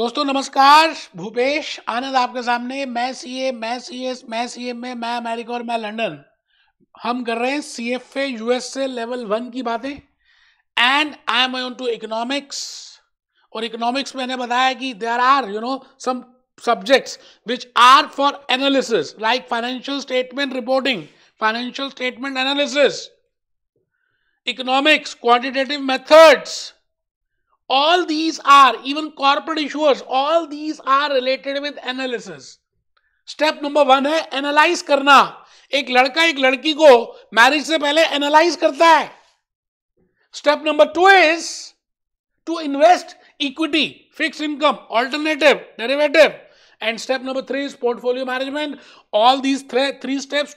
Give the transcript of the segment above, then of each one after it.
दोस्तों नमस्कार। भूपेश आनंद आपके सामने। मैं सीए, मैं सीएस, मैं सीएम में, मैं अमेरिका और मैं लंदन। हम कर रहे हैं सीएफए यूएस से लेवल 1 की बातें। And I am on to economics. और इकोनॉमिक्स मैंने बताया कि there are some subjects which are for analysis like financial statement reporting, financial statement analysis, economics, quantitative methods. All these are, even corporate issuers, all these are related with analysis. Step number 1 है analyse करना. एक लड़का एक लड़की को marriage से पहले analyse करता है. Step number 2 is to invest equity, fix income, alternative, derivative. And step number 3 is portfolio management. All these three steps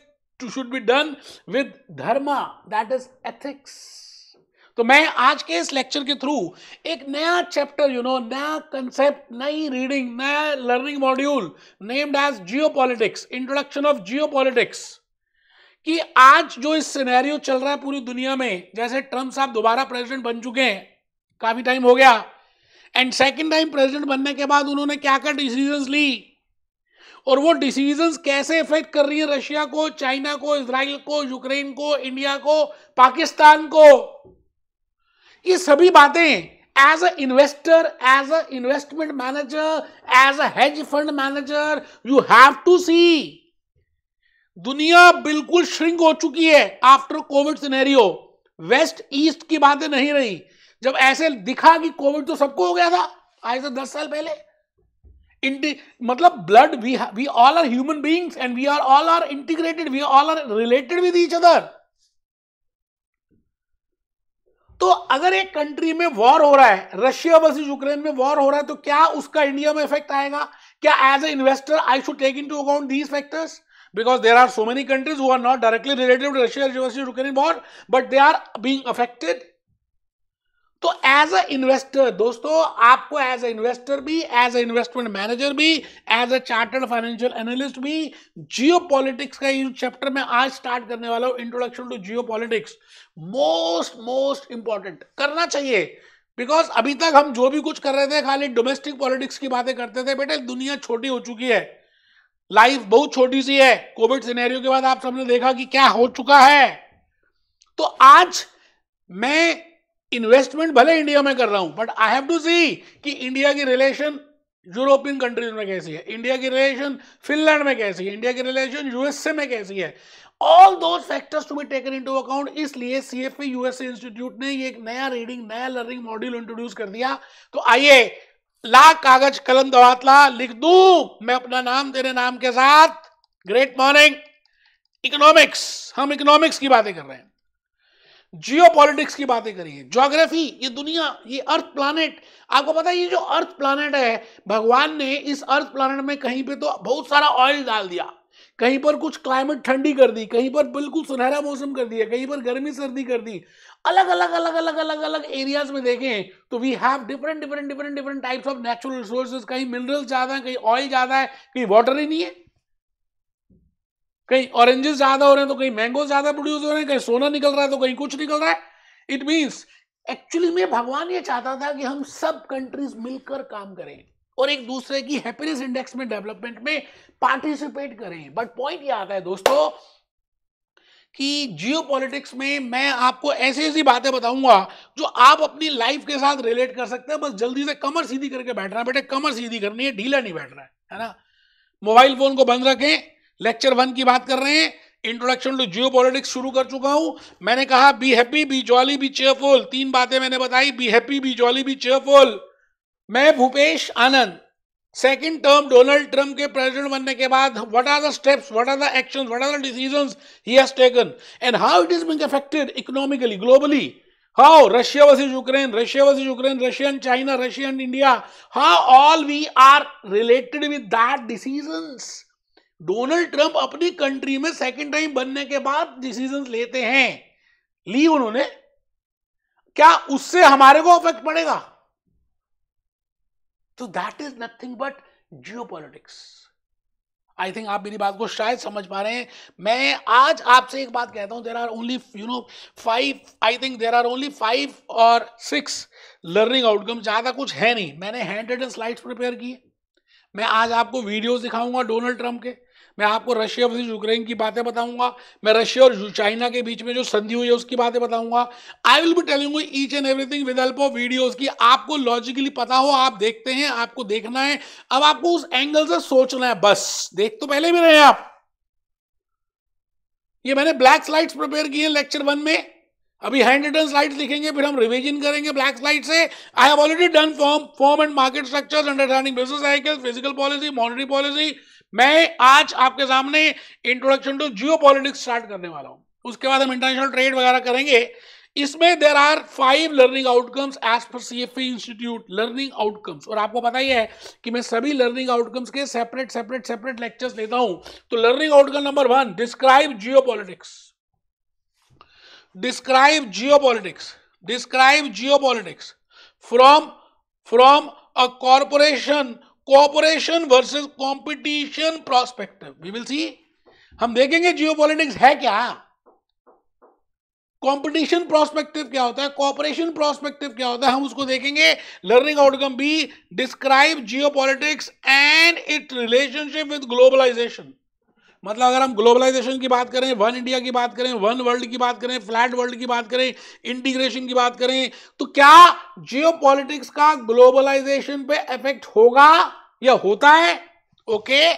should be done with dharma, that is ethics. तो मैं आज के इस लेक्चर के थ्रू एक नया चैप्टर, नया कंसेप्ट, नई रीडिंग, नया learning module named as geopolitics, introduction of geopolitics, कि आज जो इस सिनेरियो चल रहा है पूरी दुनिया में, जैसे ट्रम्प साहब दोबारा प्रेसिडेंट बन चुके हैं, काफी टाइम हो गया, एंड सेकंड टाइम प्रेसिडेंट बनने के बाद उन्होंने क्या क्या डिसीजंस ली और वो डिसीजंस कैसे इफेक्ट कर रही है रशिया को, चाइना को, इजराइल को, यूक्रेन को, इंडिया को, पाकिस्तान को. ये सभी बातें as a investor, as a investment manager, as a hedge fund manager you have to see. दुनिया बिल्कुल श्रिंक हो चुकी है after Covid scenario. West east की बातें नहीं रही. जब ऐसे दिखा कि कोविड तो सबको हो गया था आज से 10 साल पहले. मतलब blood, we all are human beings and we are all are integrated, we all are related with each other. तो अगर एक कंट्री में वॉर हो रहा है, रशिया वर्सेस यूक्रेन में वॉर हो रहा है, तो क्या उसका इंडिया में इफेक्ट आएगा? क्या as a investor I should take into account these factors? Because there are so many countries who are not directly related to Russia versus Ukraine war, but they are being affected. तो as a investor दोस्तों, आपको as a investor भी, as a investment manager भी, as a chartered financial analyst भी, geopolitics का ये chapter मैं आज स्टार्ट करने वाला हूं, introduction to geopolitics, most important करना चाहिए. बिकॉज अभी तक हम जो भी कुछ कर रहे थे खाली डोमेस्टिक पॉलिटिक्स की बातें करते थे. बेटे दुनिया छोटी हो चुकी है, लाइफ बहुत छोटी सी है. कोविड सिनेरियो के बाद आप सबने देखा कि क्या हो चुका है. तो आज मैं इन्वेस्टमेंट भले इंडिया में कर रहा हूं, बट आई हैव टू सी कि इंडिया की रिलेशन यूरोपियन कंट्रीज में कैसी है, इंडिया की रिलेशन फिनलैंड में कैसी है, इंडिया की रिलेशन यूएसए में कैसी है. All those factors to be taken into account. इसलिए सीएफए यूएसए इंस्टीट्यूट ने ये एक नया रीडिंग, नया लर्निंग मॉड्यूल इंट्रोड्यूस कर दिया. तो आइए, ला कागज कलम दवातला, लिख दूं मैं अपना नाम तेरे नाम के साथ. Great morning. इकोनॉमिक्स, हम इकोनॉमिक्स की बातें कर रहे हैं, जियोपॉलिटिक्स की बातें करिए, ज्योग्राफी, ये दुनिया, ये अर्थ प्लैनेट. आपको पता है ये जो अर्थ प्लैनेट है, भगवान ने इस अर्थ प्लैनेट में कहीं पे तो बहुत सारा ऑयल डाल दिया, कहीं पर कुछ क्लाइमेट ठंडी कर दी, कहीं पर बिल्कुल सुनहरा मौसम कर दिया, कहीं पर गर्मी सर्दी कर दी. अलग अलग अलग अलग अलग अलग एरियाज में देखें तो we have different different different different types of natural resources. कहीं मिनरल्स ज्यादा है, कहीं ऑयल ज्यादा है, कहीं वाटर ही नहीं है, कहीं ऑरेंजेस ज्यादा हो रहे हैं तो कहीं मैंगो ज्यादा प्रोड्यूस हो रहे हैं, कहीं सोना निकल रहा है तो कहीं कुछ निकल रहा है. इट मींस एक्चुअली में भगवान ये चाहता था कि हम सब कंट्रीज मिलकर काम करें और एक दूसरे की हैप्पीनेस इंडेक्स में, डेवलपमेंट में पार्टिसिपेट करें. बट पॉइंट ये आता है दोस्तों कि जियोपॉलिटिक्स में मैं आपको ऐसी ऐसी बातें बताऊंगा जो आप अपनी लाइफ के साथ रिलेट कर सकते हैं. बस जल्दी से कमर सीधी करके बैठना है बेटे, कमर सीधी करनी है, ढीला नहीं बैठना है ना. मोबाइल फोन को बंद रखें. लेक्चर 1 की बात कर रहे हैं, इंट्रोडक्शन टू जियोपॉलिटिक्स शुरू कर चुका हूं. मैंने कहा be happy, be jolly, be cheerful. 3 बातें मैंने बताई, be happy, be jolly, be cheerful. मैं Bhupesh Anand, second term Donald Trump के प्रेसिडेंट बनने के बाद what are the steps, what are the actions, what are the decisions he has taken and how it is being affected economically, globally. How Russia versus Ukraine, Russia versus Ukraine, Russia and China, Russia and India, how all we are related with that decisions. Donald Trump अपनी country में second time बनने के बाद decisions लेते हैं, ली उन्होंने, क्या उससे हमारे को अफेक्ट पड़ेगा? तो that is nothing but geopolitics. I think आप मेरी बात को शायद समझ पा रहे हैं। मैं आज आपसे एक बात कहता हूं, there are only 5, I think there are only 5 और 6 लर्निंग आउटकम, ज्यादा कुछ है नहीं। मैंने हैंड रिटन स्लाइड्स प्रिपेयर किए। मैं आज आपको वीडियोस दिखाऊंगा डोनाल्ड ट्रंप के, मैं आपको रशिया वर्सेस यूक्रेन की बातें बताऊंगा, मैं रशिया और चाइना के बीच में जो संधि हुई है उसकी बातें बताऊंगा। I will be telling you each and everything with help of videos की आपको लॉजिकली पता हो, आप देखते हैं, आपको देखना है, अब आपको उस एंगल से सोचना है, बस। देख तो पहले भी रहे हैं आप, ये मैंने ब्लैक स्लाइड्स प्रिपेयर किए हैं लेक्चर 1 में, अभी हैंड रिटन स्लाइड्स लिखेंगे, फिर हम रिवीजन करेंगे ब्लैक स्लाइड से। I have already done form and market structures, understanding business cycles, physical policy, monetary policy. मैं आज आपके सामने इंट्रोडक्शन टू जियोपॉलिटिक्स स्टार्ट करने वाला हूं, उसके बाद हम इंटरनेशनल ट्रेड वगैरह करेंगे। इसमें there are 5 learning outcomes as per CFA institute, learning outcomes. और आपको पता ही है कि मैं सभी लर्निंग आउटकम्स के सेपरेट लेक्चर्स लेता हूं। तो learning outcome number 1, describe geopolitics. Describe geopolitics. Describe geopolitics from a cooperation versus competition perspective. We will see. हम देखेंगे geopolitics है क्या, कंपटीशन प्रोस्पेक्टिव क्या होता है, कोऑपरेशन प्रोस्पेक्टिव क्या होता है, हम उसको देखेंगे। Learning outcome B, describe geopolitics and it relationship with globalisation. मतलब अगर हम ग्लोबलाइजेशन की बात करें, वन इंडिया की बात करें, वन वर्ल्ड की बात करें, फ्लैट वर्ल्ड की बात करें, इंटीग्रेशन की बात करें, तो क्या जियोपॉलिटिक्स का ग्लोबलाइजेशन पे इफेक्ट होगा या होता है? Okay.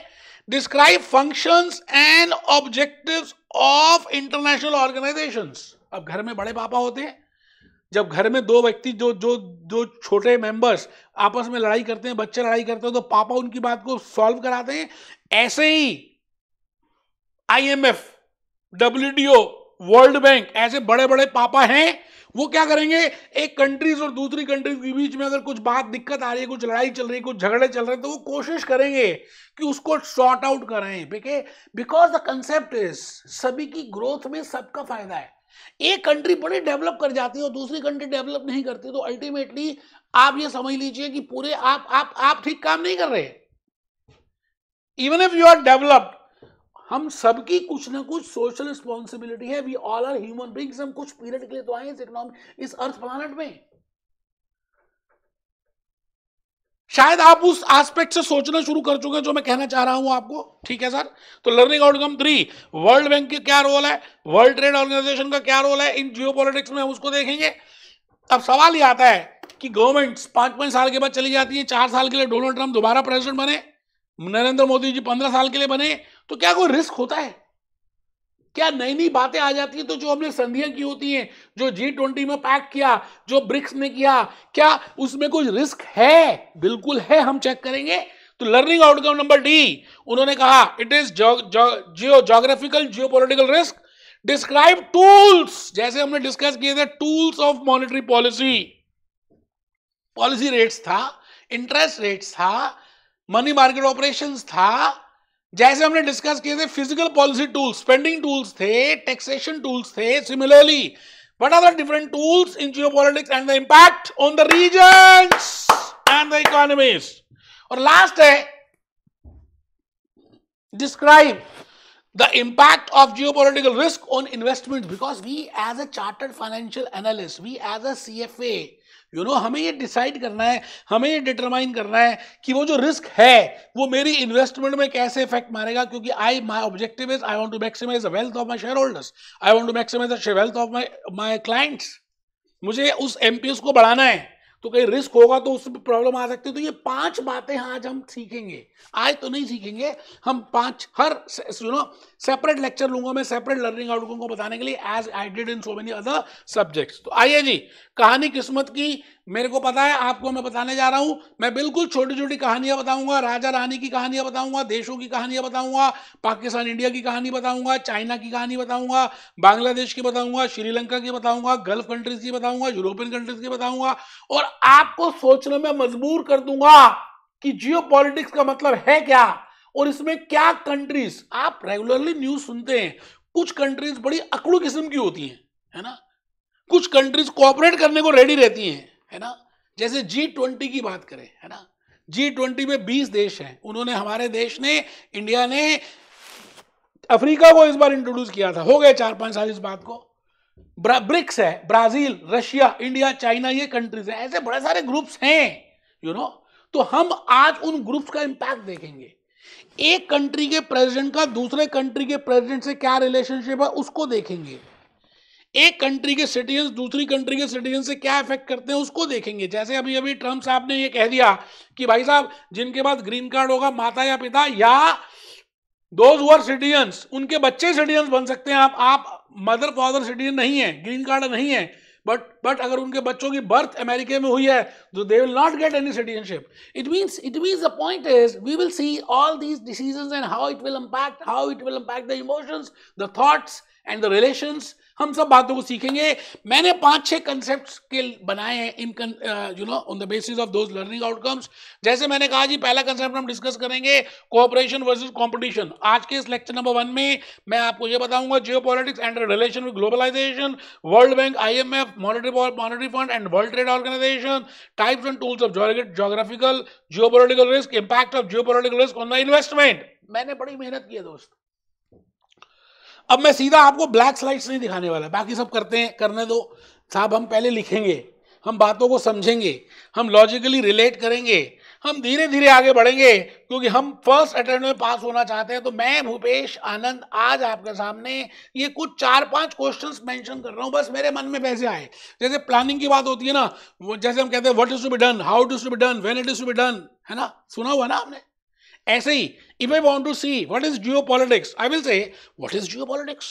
Describe functions and objectives of international organisations. अब घर में बड़े पापा होते हैं, जब घर में दो व्यक्ति जो छोटे मेंबर्स आपस में लड़ाई करते हैं, बच्चे लड़ाई करते हैं, तो पापा उनकी बात को सॉल्व कराते हैं। ऐसे ही IMF, WTO, वर्ल्ड बैंक, ऐसे बड़े बड़े पापा हैं, वो क्या करेंगे, एक कंट्रीज और दूसरी कंट्रीज के बीच में अगर कुछ बात दिक्कत आ रही है, कुछ लड़ाई चल रही है, कुछ झगड़े चल रहे हैं, तो वो कोशिश करेंगे कि उसको सॉर्ट आउट करें। बिकॉज द कंसेप्ट इज सभी की ग्रोथ में सबका फायदा है। एक कंट्री बड़ी डेवलप कर जाती है और दूसरी कंट्री डेवलप नहीं करती, तो अल्टीमेटली आप ये समझ लीजिए कि पूरे आप ठीक काम नहीं कर रहे। Even if you are developed, हम सबकी कुछ ना कुछ सोशल रिस्पॉन्सिबिलिटी है। We all are human beings. हम कुछ पीरियड के लिए तो आए इस इकोनॉमी, इस अर्थ प्लैनेट में। शायद आप उस एस्पेक्ट से सोचना शुरू कर चुके हैं जो मैं कहना चाह रहा हूं आपको। ठीक है सर। तो लर्निंग आउटकम 3, वर्ल्ड बैंक की क्या रोल है, वर्ल्ड ट्रेड ऑर्गेनाइजेशन का क्या रोल है इन जियोपॉलिटिक्स में, हम उसको देखेंगे। अब सवाल ये आता है कि गवर्नमेंट्स 5-5 साल के बाद चली जाती है, 4 साल के लिए डोनाल्ड ट्रंप दोबारा प्रेसिडेंट बने, नरेंद्र मोदी जी 15 साल के लिए बने, तो क्या कोई रिस्क होता है? क्या नई नई बातें आ जाती है? तो जो हमने संधियां की होती हैं, जो G20 में पैक्ट किया, जो ब्रिक्स ने किया, क्या उसमें कोई रिस्क है? बिल्कुल है, हम चेक करेंगे। तो लर्निंग आउटकम नंबर D, उन्होंने कहा it is geographical geopolitical risk. Describe tools, जैसे हमने डिस्कस किए थे, tools of monetary policy. Policy rates था, इंटरेस्ट रेट्स था, मनी मार्केट ऑपरेशंस था, जैसे हमने डिस्कस किए थे physical policy tools, spending tools थे, टैक्सेशन टूल्स थे। Similarly what are the different tools in geopolitics and the impact on the regions and the economies. और लास्ट है describe the impact of geopolitical risk on investment, because we as a chartered financial analyst, we as a CFA, हमें ये decide करना है, हमें ये determine करना है कि वो जो रिस्क है वो मेरी इन्वेस्टमेंट में कैसे इफेक्ट मारेगा। क्योंकि my objective is I want to maximise the wealth of my shareholders, I want to maximise the wealth of my clients. मुझे उस MPS को बढ़ाना है, तो कहीं रिस्क होगा तो उसमें प्रॉब्लम आ सकती है। तो ये 5 बातें आज हम सीखेंगे, आज तो नहीं सीखेंगे, हम 5 हर सेपरेट लेक्चर लूंगा मैं, सेपरेट लर्निंग आउटकम को बताने के लिए, as I did in so many other subjects. तो आइए जी, कहानी किस्मत की, मेरे को पता है आपको मैं बताने जा रहा हूं। मैं बिल्कुल छोटी छोटी कहानियां बताऊंगा, राजा रानी की कहानियां बताऊंगा, देशों की कहानियां बताऊंगा, पाकिस्तान इंडिया की कहानी बताऊंगा, चाइना की कहानी बताऊंगा, बांग्लादेश की बताऊंगा, श्रीलंका की बताऊंगा, गल्फ कंट्रीज की बताऊंगा, यूरोपियन कंट्रीज की बताऊंगा, और आपको सोचने में मजबूर कर दूंगा कि जियोपॉलिटिक्स का मतलब है क्या और इसमें क्या कंट्रीज। आप रेगुलरली न्यूज सुनते हैं, कुछ कंट्रीज बड़ी अकड़ू किस्म की होती हैं, है ना, कुछ कंट्रीज कोऑपरेट करने को रेडी रहती हैं, है ना। जैसे G20 की बात करें, है ना, G20 में 20 देश हैं, उन्होंने, हमारे देश ने, इंडिया ने अफ्रीका को इस बार इंट्रोड्यूस किया था, हो गए 4-5 साल इस बात को। ब्रिक्स है, ब्राजील, रशिया, इंडिया, चाइना, ये कंट्रीज है, ऐसे बड़े सारे ग्रुप्स हैं, यू नो। तो हम आज उन ग्रुप्स का इंपैक्ट देखेंगे। एक कंट्री के प्रेसिडेंट का दूसरे कंट्री के प्रेसिडेंट से क्या रिलेशनशिप है उसको देखेंगे। एक कंट्री के सिटीजन दूसरी कंट्री के सिटीजन से क्या इफेक्ट करते हैं उसको देखेंगे। जैसे अभी अभी ट्रम्प साहब ने ये कह दिया कि भाई साहब, जिनके पास ग्रीन कार्ड होगा, माता या पिता या दोज हु आर सिटीजन्स, उनके बच्चे सिटीजन्स बन सकते हैं। आप मदर फादर सिटीजन नहीं है, ग्रीन कार्ड नहीं है, बट अगर उनके बच्चों की बर्थ अमेरिका में हुई है तो they will not get any citizenship. It means the point is we will see all these decisions and how it will impact the emotions, the thoughts and the relations. हम सब बातों को सीखेंगे। मैंने 5-6 कंसेप्ट्स के बनाए हैं in on the basis of those learning outcomes. जैसे मैंने कहा जी, पहला कंसेप्ट हम डिस्कस करेंगे कोऑपरेशन वर्सेस कंपटीशन। आज के इस लेक्चर नंबर 1 में मैं आपको ये बताऊंगा geopolitics and relation with globalisation, world bank, IMF, monetary fund and world trade organisation, types and tools of geographical geopolitical risk, impact of geopolitical risk on the investment. मैंने बड़ी मेहनत की है दोस्त। अब मैं सीधा आपको ब्लैक स्लाइड्स नहीं दिखाने वाला, बाकी सब करने दो साहब। हम पहले लिखेंगे, हम बातों को समझेंगे, हम लॉजिकली रिलेट करेंगे, हम धीरे धीरे आगे बढ़ेंगे, क्योंकि हम फर्स्ट अटेम्प्ट में पास होना चाहते हैं। तो मैं भूपेश आनंद आज आपके सामने ये कुछ 4-5 क्वेश्चंस मेंशन कर रहा हूं, बस मेरे मन में वैसे आए। जैसे प्लानिंग की बात होती है ना, जैसे हम कहते हैं what is to be done, how it is to be done, when it is to be done, है ना, सुना हुआ ना आपने। ऐसे ही if I want to see what is geopolitics, I will say what is geopolitics,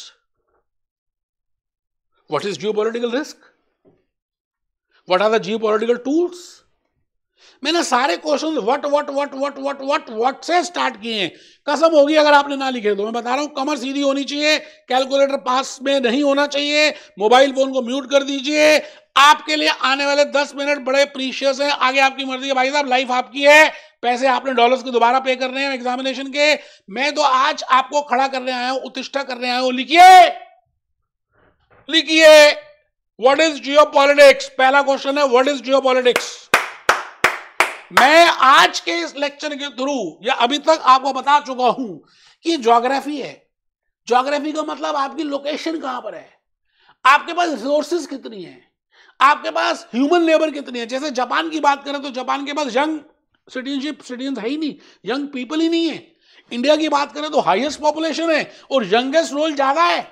what is geopolitical risk, what are the geopolitical tools। मैंने सारे question what से स्टार्ट किए हैं। कसम होगी अगर आपने ना लिखे तो। मैं बता रहा हूं, कमर सीधी होनी चाहिए, कैलकुलेटर पास में नहीं होना चाहिए, मोबाइल फोन को म्यूट कर दीजिए। आपके लिए आने वाले 10 मिनट बड़े प्रीशियस हैं। आगे आपकी मर्जी है भाई साहब, लाइफ आपकी है, पैसे आपने डॉलर्स के दोबारा पे करने हैं एग्जामिनेशन के। मैं तो आज आपको खड़ा करने आया हूं, उत्तिष्ठा करने आया हूं। लिखिए व्हाट इज जियोपॉलिटिक्स। पहला क्वेश्चन है व्हाट इज जियोपॉलिटिक्स। मैं आज के इस लेक्चर के थ्रू या अभी तक आपको बता चुका हूं कि ज्योग्राफी है। ज्योग्राफी का मतलब आपकी लोकेशन कहां पर है, आपके पास रिसोर्सेज कितनी है, आपके पास ह्यूमन लेबर कितनी है। जैसे जापान की बात करें तो जापान के पास यंग सिटीजन है ही नहीं, यंग पीपल ही नहीं है। इंडिया की बात करें तो हाईएस्ट पॉपुलेशन है और यंगेस्ट रोल ज्यादा है।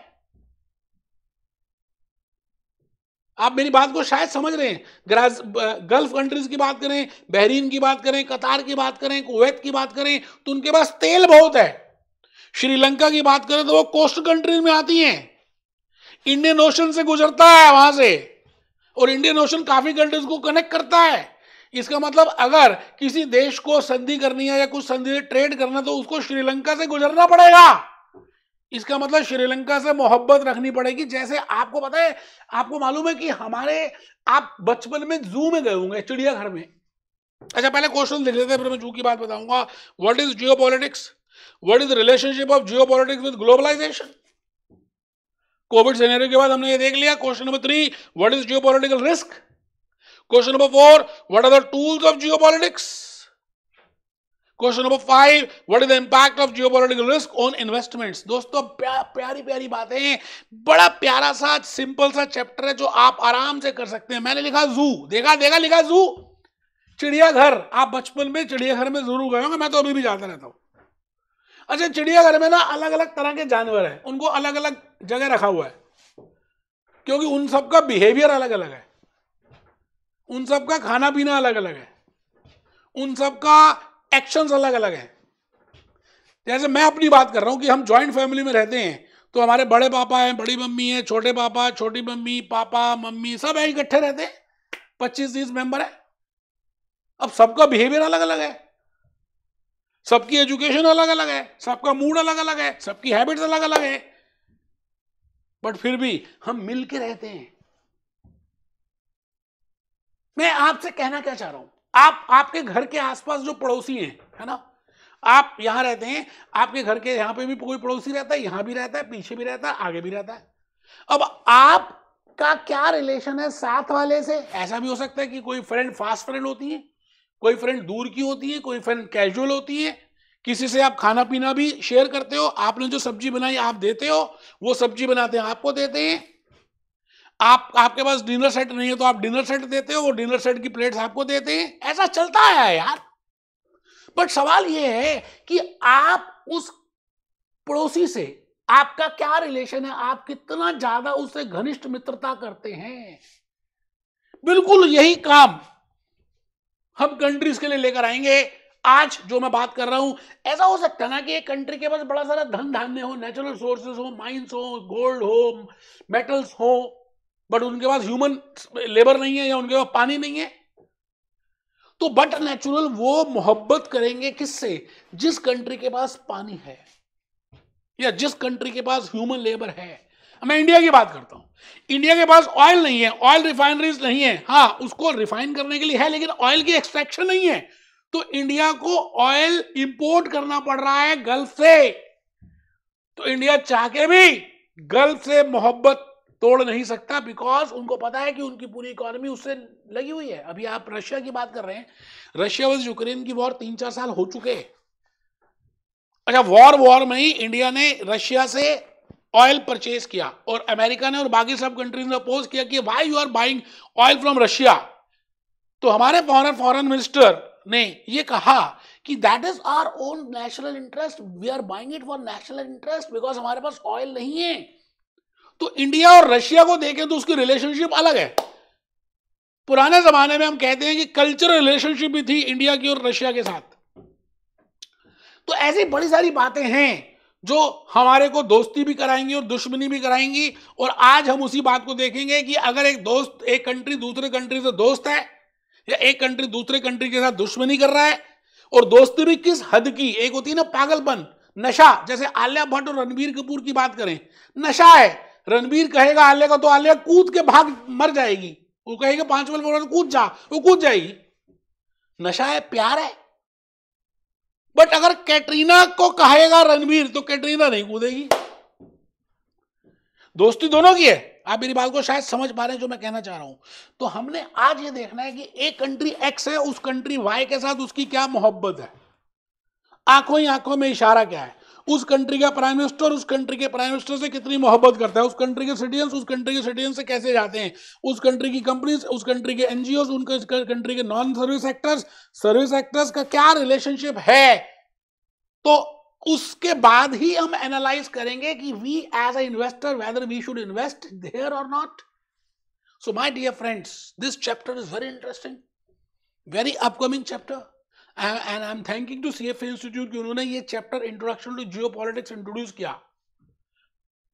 आप मेरी बात को शायद समझ रहे हैं। गल्फ कंट्रीज की बात करें, बहरीन की बात करें, कतार की बात करें, कुवैत की बात करें तो उनके पास तेल बहुत है। श्रीलंका की बात करें तो वो कोस्ट कंट्रीज में आती हैं, इंडियन ओशन से गुजरता है वहां से, और इंडियन ओशन काफी कंट्रीज को कनेक्ट करता है। इसका मतलब अगर किसी देश को संधि करनी है या कुछ संधि ट्रेड करना तो उसको श्रीलंका से गुजरना पड़ेगा। इसका मतलब श्रीलंका से मोहब्बत रखनी पड़ेगी। जैसे आपको पता है, आपको मालूम है कि आप बचपन में जू में गए होंगे, चिड़ियाघर में। अच्छा, पहले क्वेश्चन लिख लेते हैं, फिर मैं जू की बात बताऊंगा। What is geopolitics, what is the relationship of geopolitics with globalisation. Covid scenario के बाद हमने ये देख लिया। Question number 3, what is geopolitical risk. Question number 4, what are the tools of geopolitics. Question number 5, what is the impact of geopolitical risk on investments. दोस्तों प्यारी प्यारी बातें, बड़ा प्यारा सा सिंपल सा चैप्टर है जो आप आराम से कर सकते हैं। मैंने लिखा जू, देखा लिखा जू, चिड़ियाघर। आप बचपन में चिड़ियाघर में जरूर गए होंगे, मैं तो अभी भी जाता रहता हूं। अच्छा, चिड़ियाघर में ना अलग अलग तरह के जानवर हैं, उनको अलग अलग जगह रखा हुआ है, क्योंकि उन सबका बिहेवियर अलग अलग है, उन सबका खाना पीना अलग अलग है, उन सबका एक्शंस अलग अलग है। जैसे मैं अपनी बात कर रहा हूं कि हम जॉइंट फैमिली में रहते हैं, तो हमारे बड़े पापा हैं, बड़ी मम्मी है, छोटे पापा, छोटी मम्मी, पापा मम्मी सब इकट्ठे रहते हैं, 25-30 मेंबर है। अब सबका बिहेवियर अलग अलग है, सबकी एजुकेशन अलग अलग है, सबका मूड अलग अलग है, सबकी हैबिट्स अलग अलग है, बट फिर भी हम मिल के रहते हैं। मैं आपसे कहना क्या चाह रहा हूं, आपके घर के आसपास जो पड़ोसी हैं, है ना, आप यहां रहते हैं, आपके घर के यहां पे भी कोई पड़ोसी रहता है, यहां भी रहता है, पीछे भी रहता है, आगे भी रहता है। अब आपका क्या रिलेशन है साथ वाले से। ऐसा भी हो सकता है कि कोई फ्रेंड फास्ट फ्रेंड होती है, कोई फ्रेंड दूर की होती है, कोई फ्रेंड कैजुअल होती है, किसी से आप खाना पीना भी शेयर करते हो, आपने जो सब्जी बनाई आप देते हो, वो सब्जी बनाते हैं आपको देते हैं, आपके पास डिनर सेट नहीं है तो आप डिनर सेट देते हो, वो डिनर सेट की प्लेट्स आपको देते हैं, ऐसा चलता है यार। बट सवाल ये है कि आप उस पड़ोसी से आपका क्या रिलेशन है, आप कितना ज्यादा उससे घनिष्ठ मित्रता करते हैं। बिल्कुल यही काम हम कंट्रीज के लिए लेकर आएंगे। आज जो मैं बात कर रहा हूं, ऐसा हो सकता है ना कि एक कंट्री के पास बड़ा सारा धन धान्य हो, नेचुरल सोर्सेज हो, माइंस हो, गोल्ड हो, मेटल्स हो, बट उनके पास ह्यूमन लेबर नहीं है या उनके पास पानी नहीं है। तो बट नेचुरल वो मोहब्बत करेंगे किससे? जिस कंट्री के पास पानी है या जिस कंट्री के पास ह्यूमन लेबर है। मैं इंडिया की बात करता हूं, इंडिया के पास ऑयल नहीं है, ऑयल रिफाइनरीज नहीं है, हाँ उसको रिफाइन करने के लिए है, लेकिन ऑयल की एक्सट्रैक्शन नहीं है, तो इंडिया को ऑयल इंपोर्ट करना पड़ रहा है गल्फ से। तो इंडिया चाह के भी गल्फ से मोहब्बत तोड़ नहीं सकता, बिकॉज उनको पता है कि उनकी पूरी इकोनॉमी उससे लगी हुई है। अभी आप रशिया की बात कर रहे हैं, रशिया वर्सेस यूक्रेन की वॉर 3-4 साल हो चुके हैं। अच्छा, वॉर में ही इंडिया ने रशिया से ऑयल परचेज किया और अमेरिका ने और बाकी सब कंट्रीज ने अपोज किया कि why you are buying oil from Russia. तो हमारे फॉरेन मिनिस्टर ने ये कहा कि that is our own national interest, we are buying it for national interest, because हमारे पास ऑयल नहीं है। तो इंडिया और रशिया को देखें तो उसकी रिलेशनशिप अलग है। पुराने जमाने में हम कहते हैं कि कल्चरल रिलेशनशिप भी थी इंडिया की और रशिया के साथ। तो ऐसी बड़ी सारी बातें हैं जो हमारे को दोस्ती भी कराएंगी और दुश्मनी भी कराएंगी। और आज हम उसी बात को देखेंगे कि अगर एक कंट्री दूसरे कंट्री से दोस्त है या एक कंट्री दूसरे कंट्री के साथ दुश्मनी कर रहा है, और दोस्ती भी किस हद की। एक होती है ना पागलपन, नशा, जैसे आलिया भट्ट और रणबीर कपूर की बात करें, नशा है। रणबीर कहेगा आलिया का तो आलिया कूद के भाग मर जाएगी, वो कहेगा 5 फ्लोर कूद जा, वो कूद जाएगी। नशा है, प्यार है। बट अगर कैटरीना को कहेगा रणबीर तो कैटरीना नहीं कूदेगी। दोस्ती दोनों की है। आप मेरी बात को शायद समझ पा रहे हैं जो मैं कहना चाह रहा हूं। तो हमने आज ये देखना है कि एक कंट्री एक्स है, उस कंट्री वाई के साथ उसकी क्या मोहब्बत है, आंखों ही आंखों में इशारा क्या है। उस कंट्री का प्राइम मिनिस्टर उस कंट्री के प्राइम मिनिस्टर से कितनी मोहब्बत करता है, उस कंट्री के सिटीजन उस कंट्री के सिटीजन से कैसे जाते हैं, उस कंट्री की कंपनीज, उस कंट्री के एनजीओ, उनके कंट्री के नॉन सर्विस सेक्टर्स का क्या रिलेशनशिप है। तो उसके बाद ही हम एनालाइज करेंगे कि we as a investor whether we should invest there और not. So my dear friends, this chapter is very interesting, very upcoming chapter, and I am thanking to CFA institute कि उन्होंने ये chapter introduction to geopolitics introduce किया।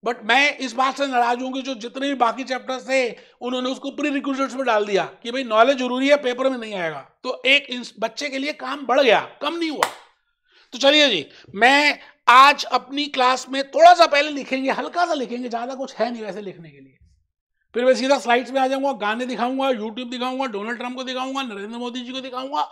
But मैं इस बात से नाराज हूं कि जो जितने भी बाकी चैप्टर्स थे उन्होंने उसको प्री रिक्विजिट्स में डाल दिया कि भाई नॉलेज जरूरी है, पेपर में नहीं आएगा। तो एक बच्चे के लिए काम बढ़ गया, कम नहीं हुआ। तो चलिए जी, मैं आज अपनी क्लास में थोड़ा सा पहले लिखेंगे, हल्का सा लिखेंगे, ज्यादा कुछ है नहीं वैसे लिखने के लिए। फिर मैं सीधा स्लाइड्स में आ जाऊंगा, गाने दिखाऊंगा, यूट्यूब दिखाऊंगा, डोनाल्ड ट्रंप को दिखाऊंगा, नरेंद्र मोदी जी को दिखाऊंगा,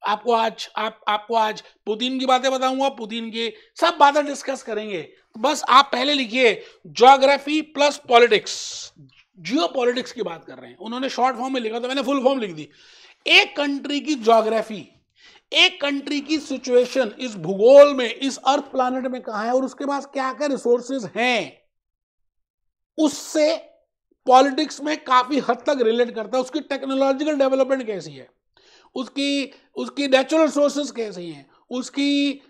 आपको आज पुतिन की बातें बताऊंगा, पुतिन की सब बातें डिस्कस करेंगे। बस आप पहले लिखिए ज्योग्राफी प्लस पॉलिटिक्स, जियो पॉलिटिक्स की बात कर रहे हैं। उन्होंने शॉर्ट फॉर्म में लिखा था, मैंने फुल फॉर्म लिख दी। एक कंट्री की ज्योग्राफी, एक कंट्री की सिचुएशन इस भूगोल में, इस अर्थ प्लैनेट में कहां है और उसके पास क्या क्या रिसोर्सेज हैं, उससे पॉलिटिक्स में काफी हद तक रिलेट करता है। उसकी टेक्नोलॉजिकल डेवलपमेंट कैसी है, उसकी नेचुरल रिसोर्सेज कैसी हैं, उसकी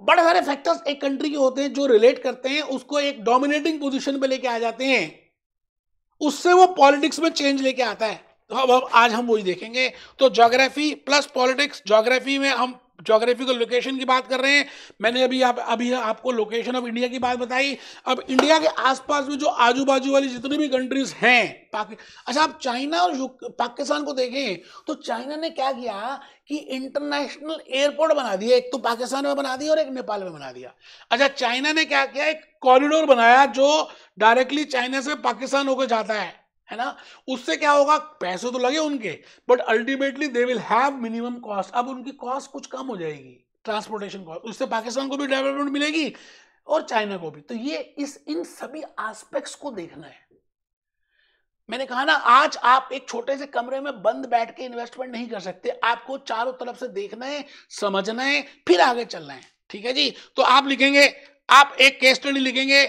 बड़े सारे फैक्टर्स एक कंट्री के होते हैं जो रिलेट करते हैं, उसको एक डोमिनेटिंग पोजीशन पे लेके आ जाते हैं, उससे वो पॉलिटिक्स में चेंज लेके आता है। तो अब आज हम वही देखेंगे। तो ज्योग्राफी प्लस पॉलिटिक्स, ज्योग्राफी में हम ज्योग्राफिकल लोकेशन की बात कर रहे हैं। मैंने अभी आपको लोकेशन ऑफ इंडिया की बात बताई। अब इंडिया के आसपास में जो आजू बाजू वाली जितनी भी कंट्रीज हैं, अच्छा आप चाइना और पाकिस्तान को देखें तो चाइना ने क्या किया कि इंटरनेशनल एयरपोर्ट बना दिया, एक तो पाकिस्तान में बना दिया और एक नेपाल में बना दिया। अच्छा, चाइना ने क्या किया, एक कॉरिडोर बनाया जो डायरेक्टली चाइना से पाकिस्तान होकर जाता है ना। उससे क्या होगा, पैसे तो लगे उनके, but ultimately they will have minimum cost. अब उनकी कॉस्ट कुछ कम हो जाएगी, ट्रांसपोर्टेशन कॉस्ट, उससे पाकिस्तान को भी डेवलपमेंट मिलेगी और चाइना को भी। तो ये इन सभी एस्पेक्ट्स को देखना है। मैंने कहा ना, आज आप एक छोटे से कमरे में बंद बैठ के इन्वेस्टमेंट नहीं कर सकते, आपको चारों तरफ से देखना है, समझना है, फिर आगे चलना है। ठीक है जी। तो आप लिखेंगे, आप एक केस स्टडी लिखेंगे,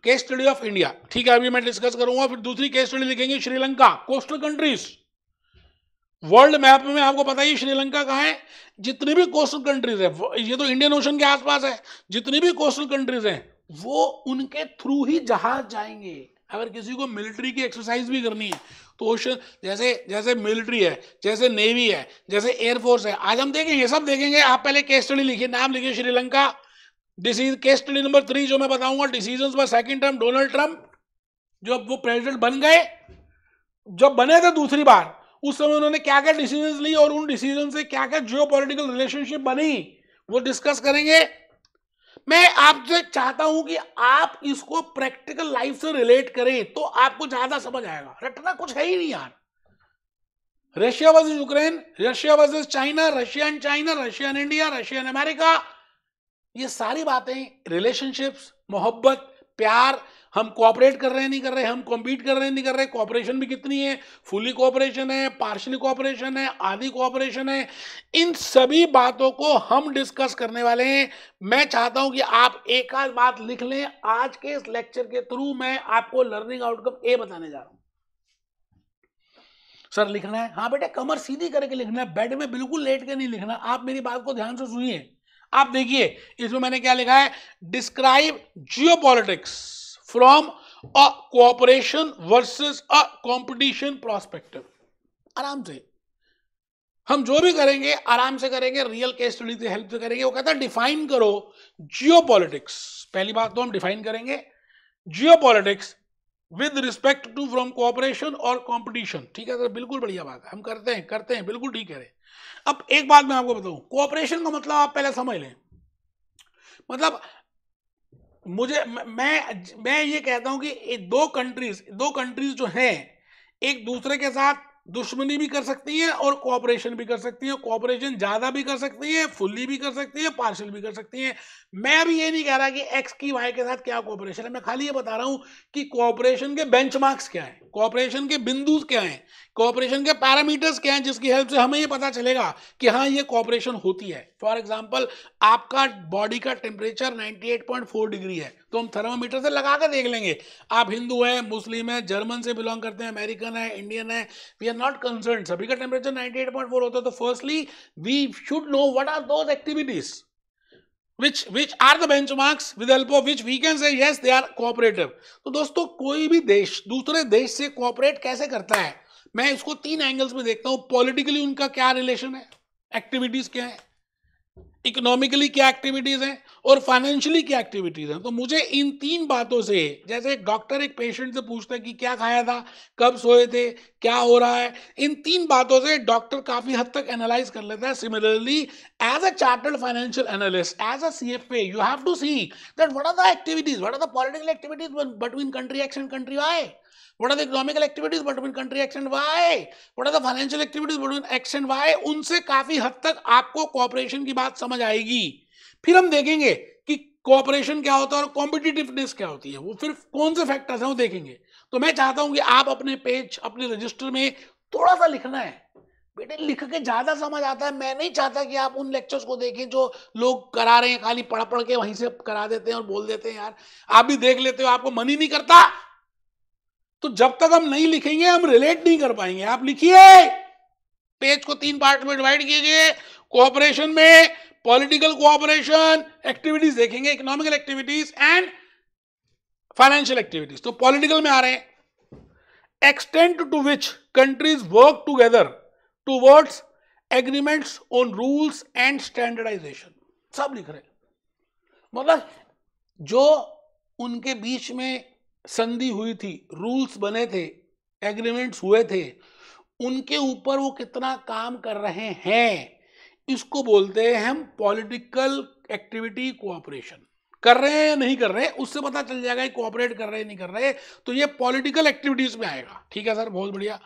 केस स्टडी ऑफ इंडिया। ठीक है, अभी मैं डिस्कस करूंगा। फिर दूसरी केस स्टडी लिखेंगे Sri Lanka, coastal countries. World map में आपको पता ही श्रीलंका कहाँ है। जितनी भी कोस्टल कंट्रीज है, ये तो इंडियन ओशन के आसपास है, जितनी भी कोस्टल कंट्रीज हैं वो उनके थ्रू ही जहाज जाएंगे। अगर किसी को मिलिट्री की एक्सरसाइज भी करनी है तो ओशन, जैसे जैसे मिलिट्री है, जैसे नेवी है, जैसे एयरफोर्स है, आज हम देखेंगे, सब देखेंगे। आप पहले केस स्टडी लिखिए, नाम लिखिए Sri Lanka. Disease case study number 3 जो मैं बताऊंगा, decisions by second term Donald Trump. जब वो प्रेसिडेंट बन गए, जब बने थे दूसरी बार, उस समय उन्होंने क्या क्या डिसीजंस ली और उन डिसीजन से क्या क्या जियोपॉलिटिकल रिलेशनशिप बनी, वो डिस्कस करेंगे। मैं आपसे चाहता हूं कि आप इसको प्रैक्टिकल लाइफ से रिलेट करें तो आपको ज्यादा समझ आएगा। रटना कुछ है ही नहीं यार। Russia versus Ukraine, Russia versus China, Russia and China, Russia and India, Russia and America, ये सारी बातें, रिलेशनशिप्स, मोहब्बत, प्यार, हम कोऑपरेट कर रहे हैं नहीं कर रहे, हम कॉम्पीट कर रहे हैं नहीं कर रहे, कोऑपरेशन भी कितनी है, फुली कोऑपरेशन है, पार्शियली कोऑपरेशन है, आधी कोऑपरेशन है, इन सभी बातों को हम डिस्कस करने वाले हैं। मैं चाहता हूं कि आप एक आध बात लिख लें। आज के इस लेक्चर के थ्रू मैं आपको लर्निंग आउटकम ए बताने जा रहा हूं। सर लिखना है, हाँ बेटा, कमर सीधी करके लिखना है, बेड में बिल्कुल लेट के नहीं लिखना। आप मेरी बात को ध्यान से सुनिए। आप देखिए इसमें मैंने क्या लिखा है, describe geopolitics from a cooperation versus a competition prospective. आराम से हम जो भी करेंगे आराम से करेंगे, रियल केस स्टडी से हेल्प से करेंगे। वो कहता है डिफाइन करो जियोपॉलिटिक्स। पहली बात तो हम डिफाइन करेंगे geopolitics with respect to from cooperation और कंपटीशन। ठीक है सर, बिल्कुल बढ़िया बात है, हम करते हैं, बिल्कुल ठीक है। अब एक बात मैं आपको बताऊं, कोऑपरेशन का मतलब आप पहले समझ लें। मतलब मैं ये कहता हूं कि दो कंट्रीज जो हैं एक दूसरे के साथ दुश्मनी भी कर सकती है और कोऑपरेशन भी कर सकती है। कोऑपरेशन ज्यादा भी कर सकती है, फुल्ली भी कर सकती है, पार्शियल भी कर सकती है। मैं अभी ये नहीं कह रहा कि एक्स की वाई के साथ क्या कोऑपरेशन है, मैं खाली ये बता रहा हूं कि कोऑपरेशन के बेंचमार्क्स क्या है, कोऑपरेशन के बिंदु क्या हैं, कोऑपरेशन के पैरामीटर्स क्या हैं, जिसकी हेल्प से हमें ये पता चलेगा कि हाँ ये कोऑपरेशन होती है। फॉर एग्जांपल, आपका बॉडी का टेम्परेचर 98.4 डिग्री है तो हम थर्मामीटर से लगा के देख लेंगे। आप हिंदू हैं, मुस्लिम हैं, जर्मन से बिलोंग करते हैं, अमेरिकन है, इंडियन है, वी आर नॉट कंसर्न, सभी का टेम्परेचर 98.4 होता है। तो firstly we should know what are those activities which are the benchmarks with the help of which we can say yes they are cooperative। तो दोस्तों, कोई भी देश दूसरे देश से कोऑपरेट कैसे करता है, मैं इसको 3 एंगल्स में देखता हूं। पॉलिटिकली उनका क्या रिलेशन है, एक्टिविटीज क्या है, इकोनॉमिकली क्या एक्टिविटीज हैं, और फाइनेंशियली क्या एक्टिविटीज हैं। तो मुझे इन 3 बातों से, जैसे एक डॉक्टर एक पेशेंट से पूछता है कि क्या खाया था, कब सोए थे, क्या हो रहा है, इन 3 बातों से डॉक्टर काफी हद तक एनालाइज कर लेता है। Similarly as a chartered financial analyst, as a CFA, you have to see that what are the activities, what are the political activities between country X and country Y, what are the economical activities between country X and Y, what are the financial activities between X and Y। उनसे काफी हद तक आपको cooperation की बात समझ आएगी। फिर हम देखेंगे कि कोऑपरेशन क्या होता है और कॉम्पिटिटिवनेस क्या होती है, वो फिर कौन से फैक्टर्स हैं वो देखेंगे। तो मैं चाहता हूं कि आप अपने पेज, अपने रजिस्टर में थोड़ा सा लिखना है। बेटे लिख के ज्यादा समझ आता है। मैं नहीं चाहता कि आप उन लेक्चर्स को देखें जो लोग करा रहे हैं, खाली पढ़ पढ़ के वहीं से करा देते हैं और बोल देते हैं यार आप भी देख लेते हो, आपको मन ही नहीं करता। तो जब तक हम नहीं लिखेंगे हम रिलेट नहीं कर पाएंगे। आप लिखिए, पेज को 3 पार्ट में डिवाइड कीजिए। कोऑपरेशन में पॉलिटिकल कोऑपरेशन एक्टिविटीज देखेंगे, economical activities and financial activities. तो पॉलिटिकल में आ रहे हैं, extent to which countries work together towards agreements on rules and standardisation, सब लिख रहे हैं। मतलब जो उनके बीच में संधि हुई थी, रूल्स बने थे, एग्रीमेंट्स हुए थे, उनके ऊपर वो कितना काम कर रहे हैं, इसको बोलते हैं हम पॉलिटिकल एक्टिविटी कोऑपरेशन। कर रहे हैं या नहीं कर रहे, उससे पता चल जाएगा कोऑपरेट कर रहे हैं नहीं कर रहे। तो ये पॉलिटिकल एक्टिविटीज में आएगा। ठीक है सर, बहुत बढ़िया।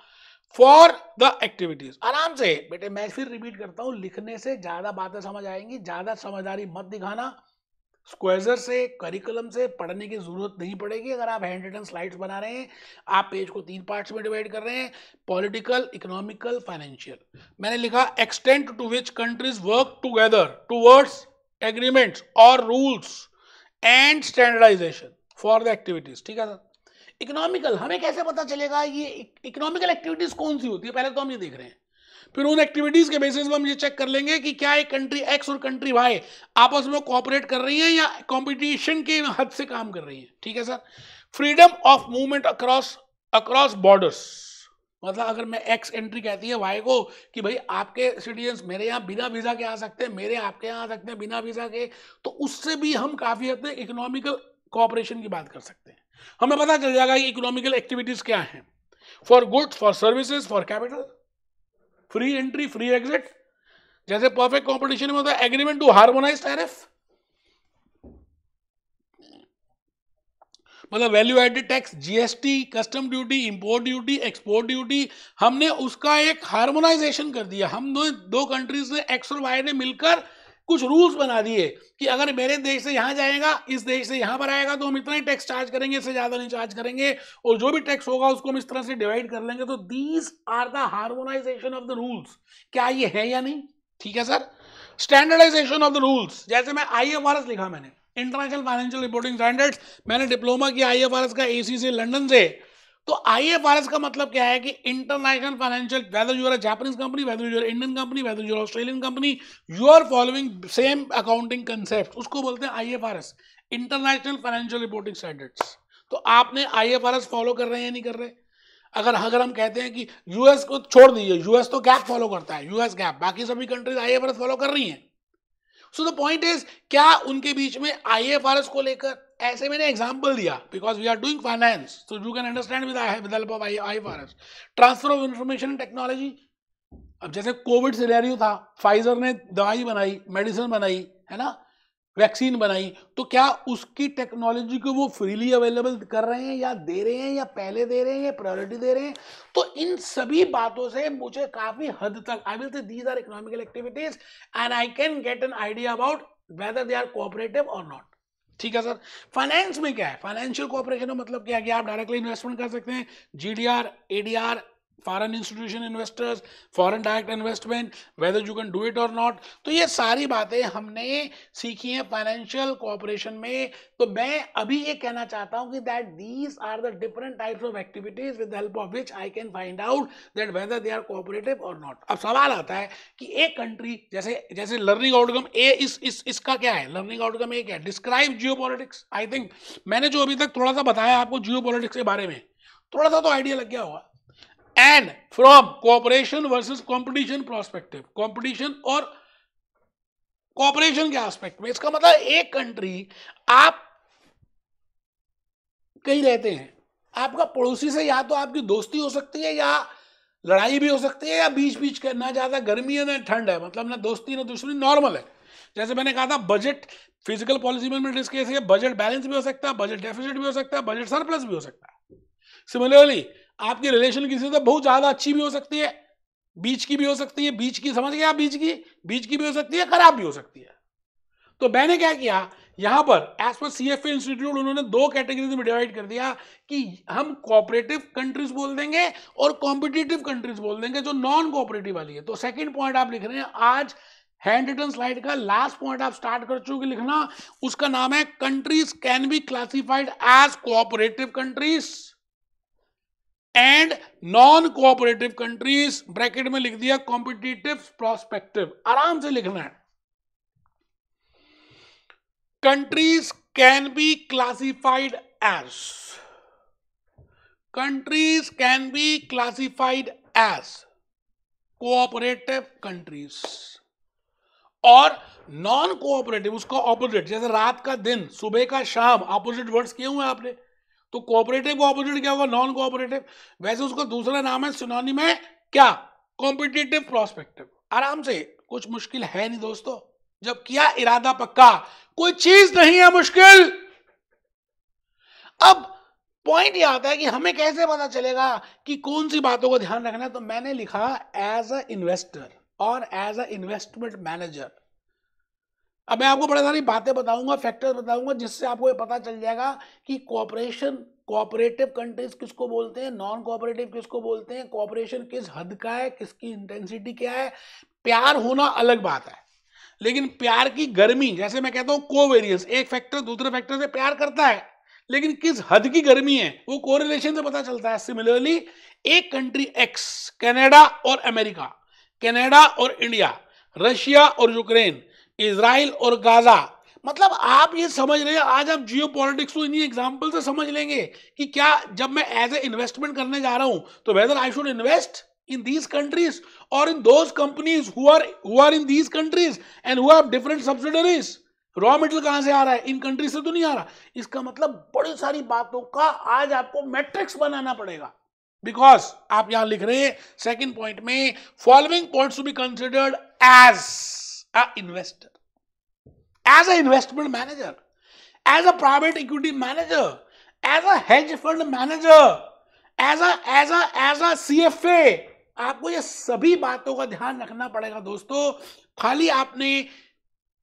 फॉर द एक्टिविटीज, आराम से बेटे, मैं फिर रिपीट करता हूं, लिखने से ज्यादा बातें समझ आएंगी, ज्यादा समझदारी मत दिखाना, स्क्वेजर से, करिकुलम से पढ़ने की जरूरत नहीं पड़ेगी अगर आप हैंड रिटन स्लाइड्स बना रहे हैं। आप पेज को 3 पार्ट्स में डिवाइड कर रहे हैं, पॉलिटिकल, इकोनॉमिकल, फाइनेंशियल। मैंने लिखा extent to which countries work together towards agreements और rules and standardisation for the activities. ठीक है सर। इकोनॉमिकल, हमें कैसे पता चलेगा ये इकोनॉमिकल एक्टिविटीज कौन सी होती है, पहले तो हम ये देख रहे हैं। फिर उन एक्टिविटीज के बेसिस पे हम ये चेक कर लेंगे कि क्या एक कंट्री एक्स और कंट्री वाई आपस में कोऑपरेट कर रही हैं या कंपटीशन के हद से काम कर रही हैं। ठीक है sir. Freedom of movement across across borders, मतलब अगर मैं एक्स एंट्री कहती है वाई को कि भाई आपके सिटीजन्स मेरे यहाँ बिना वीजा के आ सकते हैं, मेरे आपके यहाँ आ सकते हैं बिना वीजा के, तो उससे भी हम काफी हद तक इकोनॉमिकल कोऑपरेशन की बात कर सकते हैं। हमें पता चल जाएगा कि इकोनॉमिकल एक्टिविटीज क्या हैं। For goods, for services, for capital, free entry, free exit, जैसे परफेक्ट कंपटीशन में होता है एग्रीमेंट टू हार्मोनाइज टैरिफ, मतलब value added tax, GST, custom duty, import duty, export duty, हमने उसका एक हार्मोनाइजेशन कर दिया। हम दो कंट्रीज ने एक्स और वाई ने मिलकर कुछ रूल्स बना दिए कि अगर मेरे देश से यहां जाएगा, इस देश से यहां पर आएगा तो हम इतना ही टैक्स चार्ज करेंगे, इससे ज्यादा नहीं चार्ज करेंगे, और जो भी टैक्स होगा उसको हम इस तरह से डिवाइड कर लेंगे। तो these are the harmonisation of the rules. क्या ये है या नहीं? ठीक है sir. Standardisation of the rules, जैसे मैं IFRS लिखा, मैंने इंटरनेशनल फाइनेंशियल रिपोर्टिंग स्टैंडर्ड्स, मैंने डिप्लोमा किया IFRS का AC से, लंदन से। तो IFRS का मतलब क्या है कि international financial, whether you are a Japanese company, whether you are Indian company, whether you are Australian company, you are following same accounting concept, उसको बोलते हैं IFRS, international financial reporting standards. तो आपने IFRS फॉलो कर रहे हैं या नहीं कर रहे? अगर हम कहते हैं कि यूएस को छोड़ दीजिए, यूएस तो गैप फॉलो करता है, यूएस गैप, बाकी सभी कंट्रीज IFRS फॉलो कर रही हैं। सो द पॉइंट इज, क्या उनके बीच में IFRS को लेकर, ऐसे मैंने एग्जांपल दिया because we are doing finance, so you can understand with help of IFRS। Transfer of information and technology, अब जैसे कोविड सिनेरियो था, फाइजर ने दवाई बनाई, मेडिसिन बनाई, है ना, वैक्सीन बनाई, तो क्या उसकी टेक्नोलॉजी को वो फ्रीली अवेलेबल कर रहे हैं या दे रहे हैं या पहले दे रहे हैं या प्रायोरिटी दे रहे हैं? तो इन सभी बातों से मुझे काफी हद तक, I will say these are economical activities and I can get an idea about whether they are cooperative और नॉट। ठीक है सर। फाइनेंस में क्या है? फाइनेंशियल कोऑपरेशन का मतलब क्या है कि आप डायरेक्टली इन्वेस्टमेंट कर सकते हैं, GDR, ADR, foreign institution investors, foreign direct investment, whether you can do it और नॉट। तो ये सारी बातें हमने सीखी हैं फाइनेंशियल कोऑपरेशन में। तो मैं अभी ये कहना चाहता हूं कि that these are the different types of activities with help of which I can find out that whether they are cooperative और नॉट। अब सवाल आता है कि एक कंट्री, जैसे लर्निंग आउटकम ए, इसका क्या है? लर्निंग आउटकम ए क्या है? Describe geopolitics. आई थिंक मैंने जो अभी तक थोड़ा सा बताया आपको जियोपॉलिटिक्स के बारे में, थोड़ा सा तो आइडिया लग गया होगा। And from cooperation versus competition perspective, competition और cooperation के एस्पेक्ट में, इसका मतलब एक कंट्री, आप कहीं रहते हैं, आपका पड़ोसी से या तो आपकी दोस्ती हो सकती है या लड़ाई भी हो सकती है, या बीच बीच का, ना ज्यादा गर्मी है ना ठंड है, मतलब ना दोस्ती ना दुश्मनी, नॉर्मल है। जैसे मैंने कहा था बजट, फिजिकल पॉलिसी में डिस्कस है, बजट बैलेंस भी हो सकता है, बजट डेफिसिट भी हो सकता है, बजट सरप्लस भी हो सकता है। सिमिलरली आपकी रिलेशन किसी से बहुत ज्यादा अच्छी भी हो सकती है, बीच की भी हो सकती है, बीच की समझ गए आप, बीच की भी हो सकती है, खराब भी हो सकती है। तो मैंने क्या किया यहां पर, एज पर CFA इंस्टीट्यूट उन्होंने 2 कैटेगरीज में डिवाइड कर दिया कि हम कोऑपरेटिव कंट्रीज बोल देंगे और कॉम्पिटिटिव कंट्रीज बोल देंगे, जो नॉन कोऑपरेटिव वाली है। तो सेकंड पॉइंट आप लिख रहे हैं आज हैंड रिटन स्लाइड का लास्ट पॉइंट आप स्टार्ट कर चुके लिखना, उसका नाम है countries can be classified as cooperative countries and non cooperative countries, bracket में लिख दिया कॉम्पिटिटिव प्रोस्पेक्टिव। आराम से लिखना है। Countries can be classified as, countries can be classified as cooperative countries, और नॉन कोऑपरेटिव उसका ऑपोजिट, जैसे रात का दिन, सुबह का शाम, ऑपोजिट वर्ड्स किए हुए आपने। तो कोऑपरेटिव का ऑपोजिट क्या होगा? Non cooperative. वैसे उसका दूसरा नाम है, सिनोनिम है क्या? Competitive prospective. आराम से, कुछ मुश्किल है नहीं दोस्तों, जब किया इरादा पक्का, कोई चीज नहीं है मुश्किल। अब पॉइंट ये आता है कि हमें कैसे पता चलेगा कि कौन सी बातों को ध्यान रखना है। तो मैंने लिखा एज अ इन्वेस्टर और एज अ इन्वेस्टमेंट मैनेजर, अब मैं आपको बड़ी सारी बातें बताऊंगा, फैक्टर्स बताऊंगा, जिससे आपको ये पता चल जाएगा कि कोऑपरेशन, कोऑपरेटिव कंट्रीज किसको बोलते हैं, नॉन कोऑपरेटिव किसको बोलते हैं, कोऑपरेशन किस हद का है, किसकी इंटेंसिटी क्या है। प्यार होना अलग बात है, लेकिन प्यार की गर्मी, जैसे मैं कहता हूं कोवेरियंस, एक फैक्टर दूसरे फैक्टर से प्यार करता है, लेकिन किस हद की गर्मी है वो कोरिलेशन से पता चलता है। सिमिलरली एक कंट्री एक्स, कनाडा और अमेरिका, कनाडा और इंडिया, रशिया और यूक्रेन, इजराइल और गाजा, मतलब आप ये समझ रहे हैं, आज आप जियो पॉलिटिक्स को इन्हीं एग्जाम्पल से समझ लेंगे कि क्या जब मैं एज ए इन्वेस्टमेंट करने जा रहा हूं तो whether I should invest in these countries or in those companies who are in these countries and who have different subsidiaries। Raw material कहां से आ रहा है, इन कंट्री से तो नहीं आ रहा। इसका मतलब बड़ी सारी बातों का आज आपको मैट्रिक्स बनाना पड़ेगा, बिकॉज आप यहां लिख रहे हैं सेकंड पॉइंट में, following points to be considered as a investor, as an investment manager, as a private equity manager, as a hedge fund manager, as a CFA। आपको ये सभी बातों का ध्यान रखना पड़ेगा दोस्तों। खाली आपने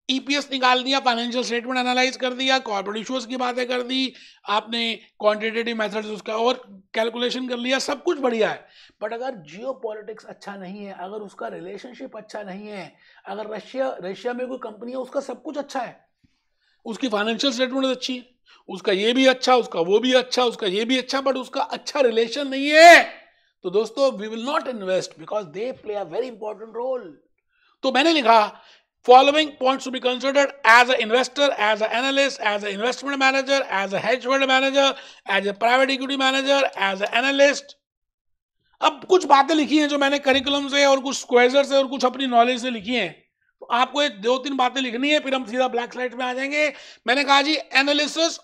ईपीएस निकाल दिया, फाइनेंशियल स्टेटमेंट एनालाइज कर दिया, कॉर्पोरेट इश्यूज की बातें कर दी, आपने क्वांटिटेटिव मेथड्स उसका और कैलकुलेशन कर लिया, सब कुछ बढ़िया है, बट अगर जियो पॉलिटिक्स अच्छा नहीं है, अगर उसका रिलेशनशिप अच्छा नहीं है, अगर रशिया में कोई कंपनी है उसका सब कुछ अच्छा है, उसकी फाइनेंशियल स्टेटमेंट अच्छी है, उसका ये भी अच्छा, उसका वो भी अच्छा, उसका ये भी अच्छा, बट उसका अच्छा रिलेशन नहीं है, तो दोस्तों we will not invest, because they play a very important role. तो मैंने लिखा following points to be considered as an investor, as an analyst, as an investment manager, as a hedge fund manager, as a private equity manager, as an analyst। अब कुछ बातें लिखी हैं जो मैंने करिकुलम से और कुछ स्क्वेजर से और कुछ अपनी नॉलेज से लिखी हैं, तो आपको ये 2-3 बातें लिखनी है, फिर हम सीधा ब्लैक स्लाइड में आ जाएंगे। मैंने कहा जी, analysis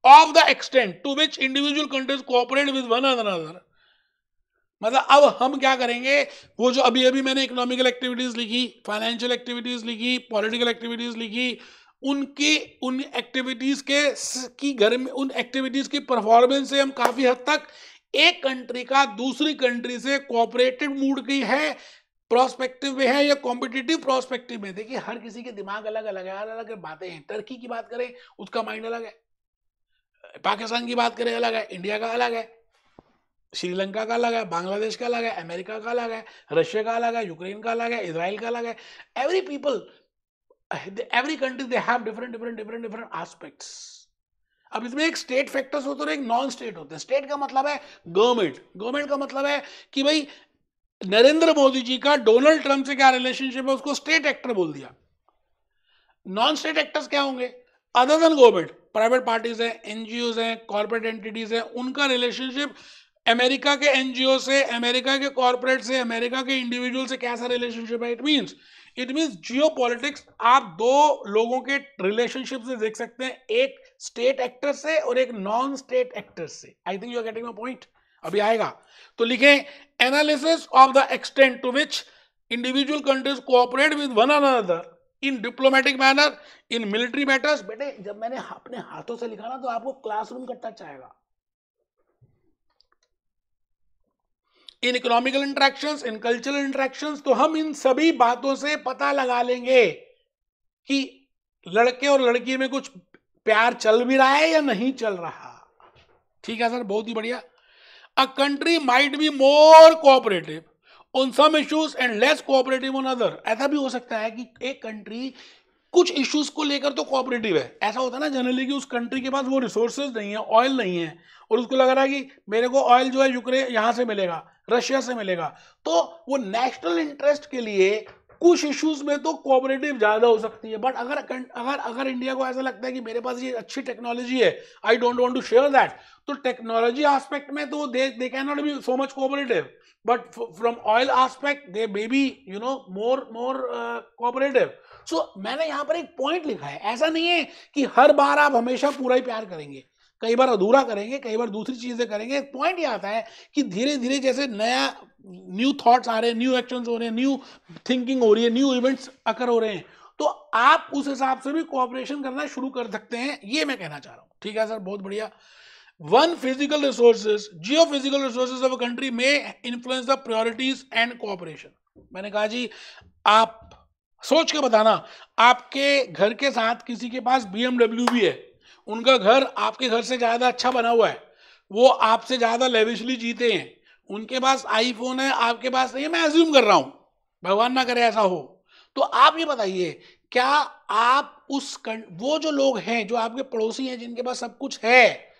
of the extent to which individual countries cooperate with one another. मतलब अब हम क्या करेंगे, वो जो अभी अभी मैंने इकोनॉमिकल एक्टिविटीज लिखी, फाइनेंशियल एक्टिविटीज लिखी, पॉलिटिकल एक्टिविटीज लिखी, उन एक्टिविटीज की घर में उन एक्टिविटीज की परफॉर्मेंस से हम काफी हद तक एक कंट्री का दूसरी कंट्री से कोऑपरेटिव मूड की है, प्रोस्पेक्टिव में है या कॉम्पिटिटिव प्रोस्पेक्टिव में। देखिए हर किसी के दिमाग अलग अलग है, अलग अलग बातें हैं। टर्की की बात करें उसका माइंड अलग है, पाकिस्तान की बात करें अलग है, इंडिया का अलग है, श्रीलंका का अलग है, बांग्लादेश का अलग है, अमेरिका का अलग है, रशिया का अलग है, यूक्रेन का अलग है, इजराइल का अलग है। Every people, every country they have different aspects. अब इसमें एक स्टेट फैक्टर्स होते हैं, एक नॉन स्टेट होते हैं। स्टेट का मतलब है गवर्नमेंट, गवर्नमेंट का मतलब है कि भाई नरेंद्र मोदी जी का डोनाल्ड ट्रंप से क्या रिलेशनशिप है, उसको स्टेट एक्टर बोल दिया। नॉन स्टेट एक्टर्स क्या होंगे, other than government, private parties हैं, एनजीओज हैं, कॉर्पोरेट एंटिटीज हैं, उनका रिलेशनशिप अमेरिका के एनजीओ से, अमेरिका के कॉर्पोरेट से, अमेरिका के इंडिविजुअल से कैसा रिलेशनशिप है। इट मींस जियो पॉलिटिक्स आप दो लोगों के रिलेशनशिप से देख सकते हैं, एक स्टेट एक्टर से और एक नॉन स्टेट एक्टर से। I think you are getting my point, अभी आएगा। तो लिखें, analysis of the extent to which individual countries cooperate with one another in diplomatic manner, in military matters. बेटे जब मैंने अपने हाथों से लिखा ना तो आपको क्लासरूम का टच आएगा। In economical interactions, in cultural interactions, तो हम इन सभी बातों से पता लगा लेंगे कि लड़के और लड़की में कुछ प्यार चल भी रहा है या नहीं चल रहा। ठीक है सर, बहुत ही बढ़िया। A country might be more cooperative on some issues and less cooperative on other. ऐसा भी हो सकता है कि एक कंट्री कुछ इश्यूज को लेकर तो कोऑपरेटिव है। ऐसा होता है ना जनरली कि उस कंट्री के पास वो रिसोर्सेज नहीं है, ऑयल नहीं है, और उसको लग रहा है कि मेरे को ऑयल जो है यूक्रेन यहां से मिलेगा, रशिया से मिलेगा, तो वो नेशनल इंटरेस्ट के लिए कुछ इश्यूज में तो कोऑपरेटिव ज्यादा हो सकती है। बट अगर इंडिया को ऐसा लगता है कि मेरे पास ये अच्छी टेक्नोलॉजी है, I don't want to share that, तो टेक्नोलॉजी एस्पेक्ट में तो they can not be so much cooperative, but from oil aspect they may be more cooperative. So मैंने यहां पर एक पॉइंट लिखा है, ऐसा नहीं है कि हर बार आप हमेशा पूरा ही प्यार करेंगे, कई बार अधूरा करेंगे, कई बार दूसरी चीजें करेंगे। पॉइंट ये आता है कि धीरे धीरे जैसे नया न्यू थॉट्स आ रहे हैं, न्यू एक्शंस हो रहे हैं, न्यू थिंकिंग हो रही है, न्यू इवेंट्स अकर हो रहे हैं, तो आप उस हिसाब से भी कोऑपरेशन करना शुरू कर सकते हैं, ये मैं कहना चाह रहा हूं। ठीक है सर, बहुत बढ़िया। One physical resources, geophysical resources of a country may influence the priorities and cooperation. मैंने कहा जी, आप सोच के बताना, आपके घर के साथ किसी के पास BMW भी है, उनका घर आपके घर से ज्यादा अच्छा बना हुआ है, वो आपसे ज्यादा लेविशली जीते हैं, उनके पास आईफोन है, आपके पास नहीं है, मैं अज्यूम कर रहा हूं, भगवान ना करे ऐसा हो, तो आप ये बताइए क्या आप वो जो लोग हैं जो आपके पड़ोसी हैं जिनके पास सब कुछ है,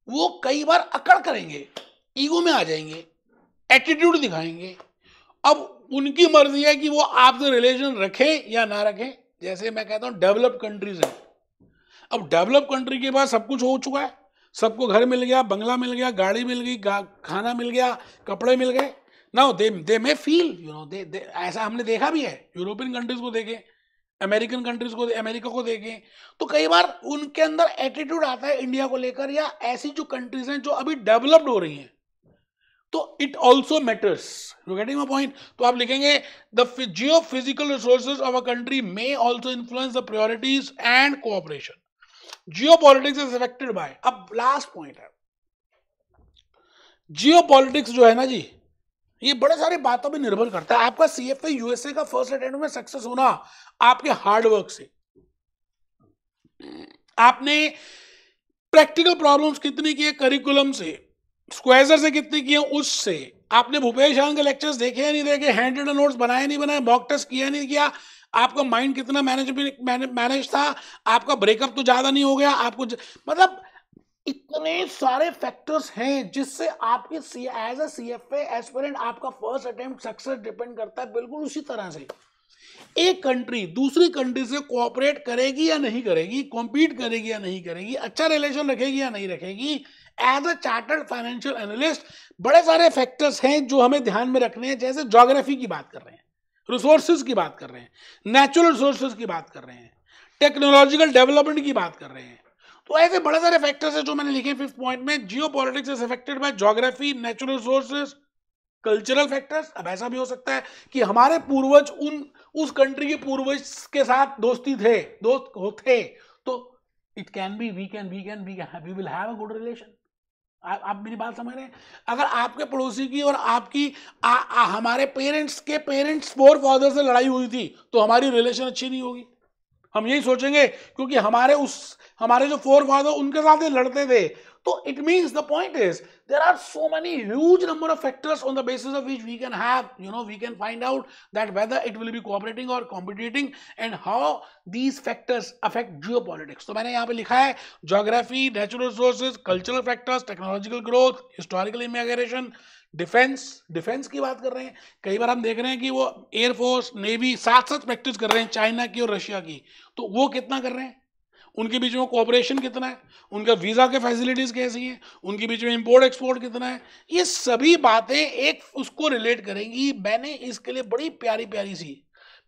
वो कई बार अकड़ करेंगे, ईगो में आ जाएंगे, एटीट्यूड दिखाएंगे। अब उनकी मर्जी है कि वो आपसे रिलेशन रखें या ना रखें। जैसे मैं कहता हूं डेवलप्ड कंट्रीज है, अब डेवलप कंट्री के पास सब कुछ हो चुका है, सबको घर मिल गया, बंगला मिल गया, गाड़ी मिल गई, खाना मिल गया, कपड़े मिल गए। नाउ दे मे फील दे ऐसा हमने देखा भी है, यूरोपियन कंट्रीज को देखें, अमेरिकन कंट्रीज को, अमेरिका को देखें, तो कई बार उनके अंदर एटीट्यूड आता है इंडिया को लेकर, या ऐसी जो कंट्रीज हैं जो अभी डेवलप्ड हो रही हैं, तो it also matters. You getting my point? तो आप लिखेंगे the Jio physical resources of a country may also influence the priorities and cooperation. Geopolitics is affected by, अब लास्ट पॉइंट है, जियोपॉलिटिक्स जो है ना जी, ये बड़े सारी बातों पे निर्भर करता है। आपका CFA USA का फर्स्ट अटेम्प्ट में सक्सेस होना आपके हार्डवर्क से, आपने प्रैक्टिकल प्रॉब्लम्स कितनी की है करिकुलम से, स्क्वेजर से कितनी की है उससे, आपने भूपेश आनंद के लेक्चर्स देखे या नहीं देखे, हैंड रिटन नोट्स बनाए नहीं बनाए, मॉक टेस्ट किया नहीं किया, आपका माइंड कितना मैनेज था, आपका ब्रेकअप तो ज्यादा नहीं हो गया, आपको मतलब इतने सारे फैक्टर्स हैं जिससे आपके एज अ CFA एस्पिरेंट आपका फर्स्ट अटेम्प्ट सक्सेस डिपेंड करता है। बिल्कुल उसी तरह से एक कंट्री दूसरी कंट्री से कोऑपरेट करेगी या नहीं करेगी, कॉम्पीट करेगी या नहीं करेगी, अच्छा रिलेशन रखेगी या नहीं रखेगी, as a chartered financial analyst बड़े सारे फैक्टर्स हैं जो हमें ध्यान में रखने हैं। जैसे ज्योग्राफी की बात कर रहे हैं, रिसोर्सेज की बात कर रहे हैं, नेचुरल रिसोर्सेज की बात कर रहे हैं, टेक्नोलॉजिकल डेवलपमेंट की बात कर रहे हैं, तो ऐसे बड़े सारे फैक्टर्स हैं जो मैंने लिखे फिफ्थ पॉइंट में। Geopolitics is affected by geography, natural resources, cultural factors. अब ऐसा भी हो सकता है कि हमारे पूर्वज उस कंट्री के पूर्वज के साथ दोस्त होते, तो it can be we will have a good relation. आप मेरी बात समझ रहे हैं? अगर आपके पड़ोसी की और आपकी हमारे पेरेंट्स के पेरेंट्स फोर फादर से लड़ाई हुई थी तो हमारी रिलेशन अच्छी नहीं होगी, हम यही सोचेंगे, क्योंकि हमारे जो फोर फादर उनके साथ ही लड़ते थे। तो it means the point is there are so many huge number of factors on the basis of which we can have, we can find out that whether it will be cooperating or competing and how these factors affect geopolitics. तो मैंने यहाँ पे लिखा है geography, natural resources, cultural factors, technological growth, historical immigration, defence की बात कर रहे हैं। कई बार हम देख रहे हैं कि वो एयरफोर्स नेवी साथ साथ प्रैक्टिस कर रहे हैं, चाइना की और रशिया की, तो वो कितना कर रहे हैं, उनके बीच में कोऑपरेशन कितना है, उनका वीजा के फैसिलिटीज कैसी हैं, उनके बीच में इंपोर्ट एक्सपोर्ट कितना है, ये सभी बातें एक उसको रिलेट करेंगी। मैंने इसके लिए बड़ी प्यारी प्यारी सी,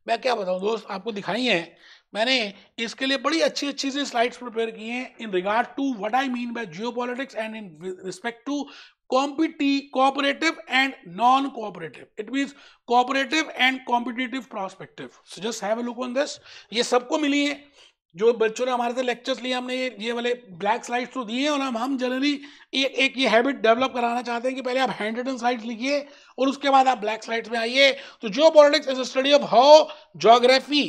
मैं क्या बताऊं दोस्त, आपको दिखाई है, मैंने इसके लिए बड़ी अच्छी अच्छी सी स्लाइड्स प्रिपेयर की हैं in regard to what I mean by geopolitics and in respect to cooperative and non-cooperative. It means cooperative and competitive perspective. So just have a look on this. ये सबको मिली है, जो बच्चों ने हमारे से लेक्चर्स लिए, हमने ये वाले ब्लैक स्लाइड्स तो दिए हैं, और हम जनरली एक ये हैबिट डेवलप कराना चाहते हैं कि पहले आप हैंड रिटन स्लाइड्स लिखिए और उसके बाद आप ब्लैक स्लाइड्स में आइए। तो geopolitics is a study of how geography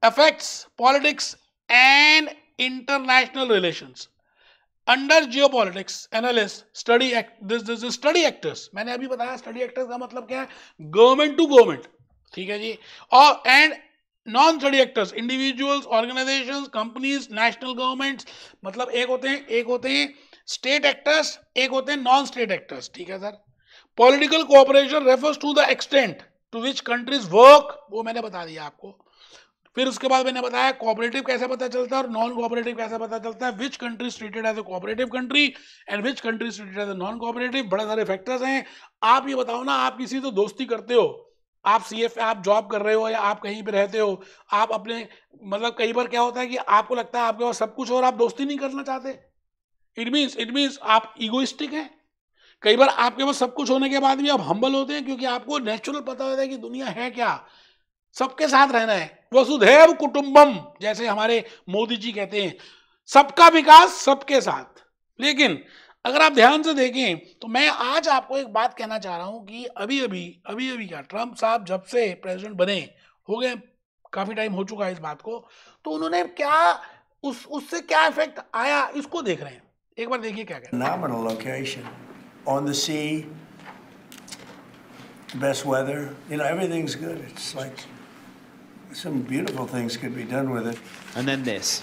affects politics and international relations. Under geopolitics, analysts study study actors. मैंने अभी बताया स्टडी एक्टर्स का मतलब क्या है, गवर्नमेंट टू गवर्नमेंट, ठीक है जी, और and non study actors, individuals, organisations, companies, national governments. मतलब एक होते हैं स्टेट एक्टर्स, एक होते हैं नॉन स्टेट एक्टर्स, ठीक है sir. Political cooperation refers to the extent to which countries work, वो मैंने बता दिया आपको। फिर उसके बाद मैंने बताया कोऑपरेटिव कैसे पता चलता है और नॉन कोऑपरेटिव कैसे पता चलता है, which country treated as a cooperative country and which country treated as a non cooperative. बड़े सारे फैक्टर्स हैं। आप ये बताओ ना, आप किसी तो दोस्ती करते हो, आप आप जॉब कर रहे हो या आप कहीं पे रहते हो, आप अपने मतलब कई बार क्या होता है कि आपको लगता है आपके पास सब कुछ और आप दोस्ती नहीं करना चाहते। इट मीन्स आप इगोइस्टिक हैं। कई बार आपके पास सब कुछ होने के बाद भी आप हम्बल होते हैं, क्योंकि आपको नेचुरल पता होता है कि दुनिया है क्या, सबके साथ रहना है, वसुधैव कुटुंबम, जैसे हमारे मोदी जी कहते हैं, सबका विकास सबके साथ। लेकिन अगर आप ध्यान से देखें तो मैं आज आपको एक बात कहना चाह रहा हूं कि अभी क्या ट्रम्प साहब जब से प्रेसिडेंट बने, हो गए काफी टाइम हो चुका है इस बात को, तो उन्होंने क्या उससे क्या इफेक्ट आया इसको देख रहे हैं। एक बार देखिए क्या कहते हैं। Phenomenal location on the sea, best weather, everything's good. It's like some beautiful things could be done with it. And then this.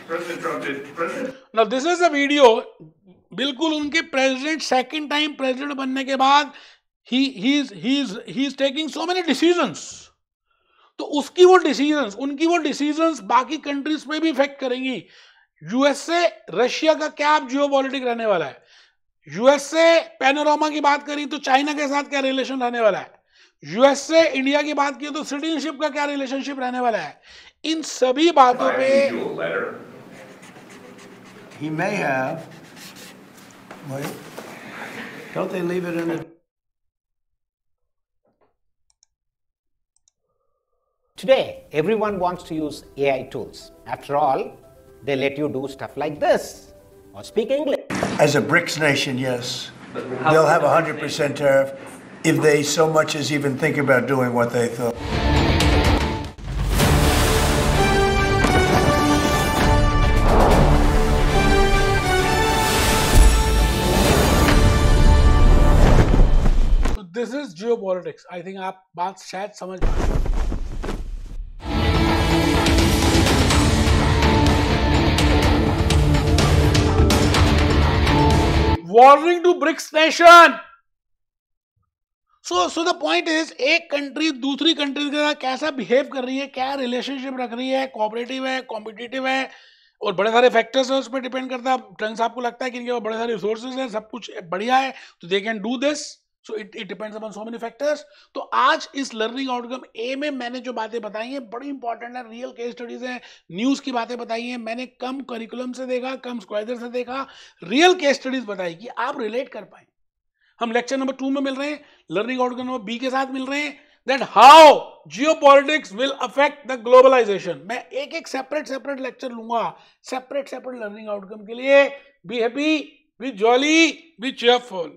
President Trump did. Now this is a video, बिल्कुल उनके प्रेसिडेंट सेकंड टाइम प्रेसिडेंट बनने के बाद he is taking so many decisions. तो उसकी वो decisions, उनकी वो डिसीजंस बाकी कंट्रीज पे भी इफेक्ट करेंगी। यूएस से रशिया का क्या जियोपॉलिटिक रहने वाला है, यूएस से पैनोरामा की बात करी तो चाइना के साथ क्या रिलेशन रहने वाला है, यूएस से इंडिया की बात की तो सिटीजनशिप का क्या रिलेशनशिप रहने वाला है, इन सभी बातों पे He may have. Wait. Don't they leave it in the... Today, everyone wants to use AI tools. After all, they let you do stuff like this or speak English. As a BRICS nation, yes. They'll have 100% tariff if they so much as even think about doing what they thought. This is geopolitics. I think आप बात शायद समझ पाए। Warning to BRICS nation. So the point is, एक country दूसरी country के साथ कैसा बिहेव कर रही है, क्या रिलेशनशिप रख रही है, कोऑपरेटिव है, कॉम्पिटिटिव है, और बड़े सारे फैक्टर्स है, उस पर डिपेंड करता है। ट्रम्प साहब को लगता है कि इनके पास बड़े सारे रिसोर्सेज हैं, सब कुछ बढ़िया है, तो they can do this. So it depends upon so many factors. तो आज इस लर्निंग आउटकम ए में मैंने जो बातें बताई हैं बड़ी इंपॉर्टेंट है, रियल केस स्टडीज हैं, न्यूज की बातें बताई हैं, मैंने कम करिकुलम से देखा, कम स्क्वायर से देखा, रियल केस स्टडीज बताई कि आप रिलेट कर पाए। हम लेक्चर नंबर 2 में मिल रहे हैं, लर्निंग आउटकम नंबर बी के साथ मिल रहे हैं, that how geopolitics will affect the globalisation. मैं एक सेपरेट लेक्चर लूंगा सेपरेट लर्निंग आउटकम के लिए। Be happy, be jolly, be cheerful.